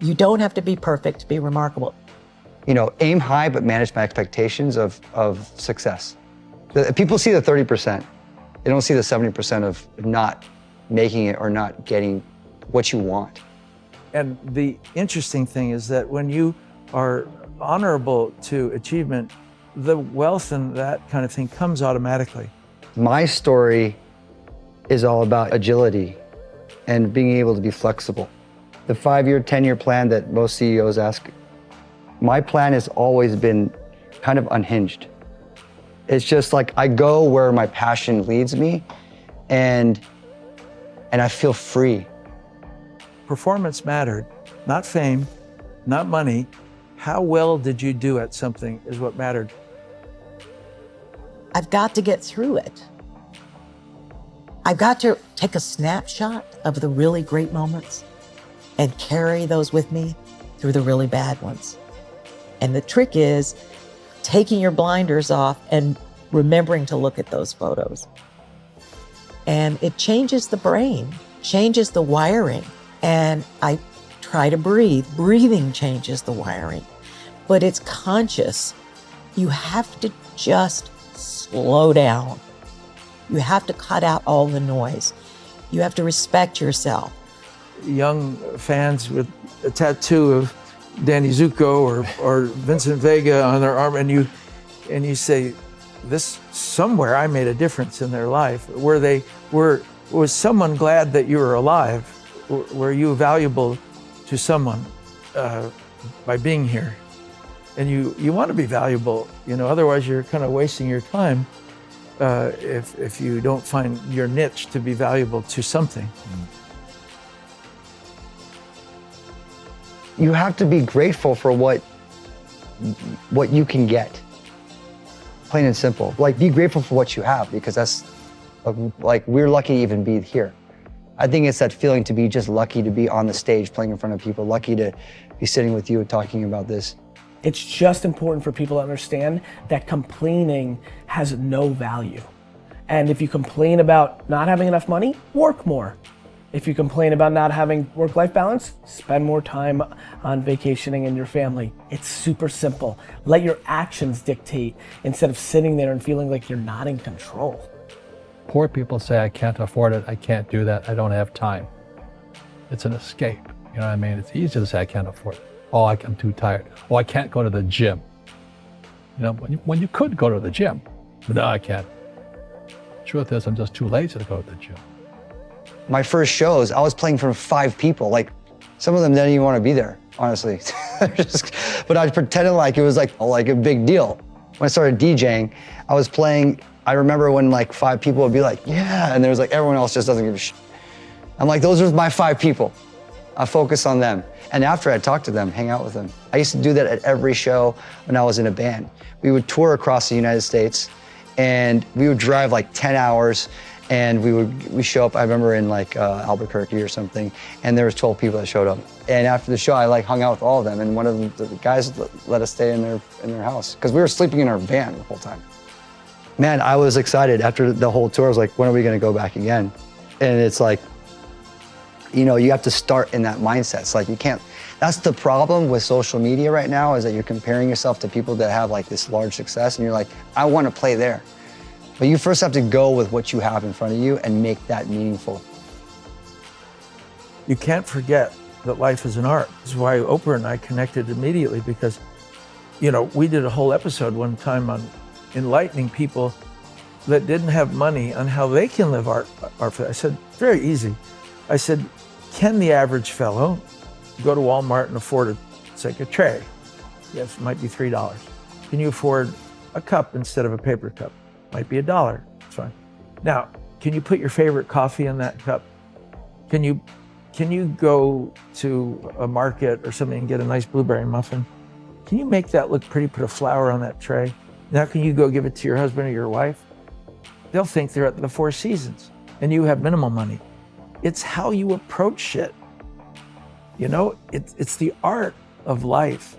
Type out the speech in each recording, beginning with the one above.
You don't have to be perfect to be remarkable. Aim high, but manage my expectations of success. People see the 30%. They don't see the 70% of not making it or not getting what you want. And the interesting thing is that when you are honorable to achievement, the wealth and that kind of thing comes automatically. My story is all about agility and being able to be flexible. The 5-year, 10-year plan that most CEOs ask, my plan has always been kind of unhinged. It's just like I go where my passion leads me and I feel free. Performance mattered, not fame, not money. How well did you do at something is what mattered. I've got to get through it. I've got to take a snapshot of the really great moments and carry those with me through the really bad ones. And the trick is taking your blinders off and remembering to look at those photos. And it changes the brain, changes the wiring. And I try to breathe. Breathing changes the wiring, but it's conscious. You have to just slow down. You have to cut out all the noise. You have to respect yourself. Young fans with a tattoo of Danny Zuko or Vincent Vega on their arm, and you say, this somewhere I made a difference in their life. Was someone glad that you were alive? Were you valuable to someone by being here? And you want to be valuable, otherwise you're kind of wasting your time if you don't find your niche to be valuable to something. You have to be grateful for what you can get. Plain and simple. Like, be grateful for what you have, because that's like we're lucky to even be here. I think it's that feeling to be just lucky to be on the stage playing in front of people, lucky to be sitting with you and talking about this. It's just important for people to understand that complaining has no value. And if you complain about not having enough money, work more. If you complain about not having work-life balance, spend more time on vacationing and your family. It's super simple. Let your actions dictate instead of sitting there and feeling like you're not in control. Poor people say, I can't afford it, I can't do that, I don't have time. It's an escape, you know what I mean? It's easy to say, I can't afford it. Oh, I'm too tired. Oh, I can't go to the gym. When you could go to the gym, but no, I can't. Truth is, I'm just too lazy to go to the gym. My first shows, I was playing for 5 people. Like, some of them didn't even want to be there, honestly. But I pretended like it was like a big deal. When I started DJing, I was playing, I remember when like 5 people would be like, yeah, and there was like, everyone else just doesn't give a shit. I'm like, those are my 5 people. I focus on them. And after I talk to them, hang out with them. I used to do that at every show when I was in a band. We would tour across the United States and we would drive like 10 hours and we show up, I remember in like Albuquerque or something, and there was 12 people that showed up. And after the show, I like hung out with all of them, and one of them, the guys let us stay in their house, because we were sleeping in our van the whole time. Man, I was excited. After the whole tour, I was like, when are we gonna go back again? And it's like, you have to start in that mindset. It's like, you can't, that's the problem with social media right now, is that you're comparing yourself to people that have like this large success, and you're like, I wanna play there. But you first have to go with what you have in front of you and make that meaningful. You can't forget that life is an art. This is why Oprah and I connected immediately, because, we did a whole episode one time on enlightening people that didn't have money on how they can live art. I said, very easy. I said, can the average fellow go to Walmart and afford a tray? Yes, it might be $3. Can you afford a cup instead of a paper cup? Might be $1, it's fine. Now, can you put your favorite coffee in that cup? Can you go to a market or something and get a nice blueberry muffin? Can you make that look pretty, put a flower on that tray? Now can you go give it to your husband or your wife? They'll think they're at the Four Seasons and you have minimal money. It's how you approach shit. It's the art of life.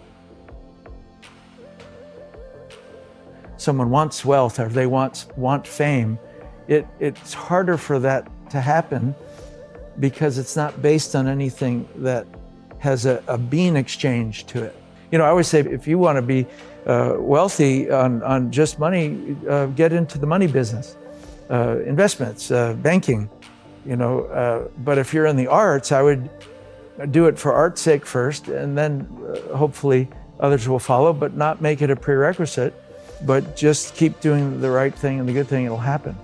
Someone wants wealth or they want fame, it's harder for that to happen because it's not based on anything that has a bean exchange to it. You know, I always say if you want to be wealthy on just money, get into the money business, investments, banking, you know. But if you're in the arts, I would do it for art's sake first, and then hopefully others will follow, but not make it a prerequisite, but just keep doing the right thing and the good thing, it'll happen.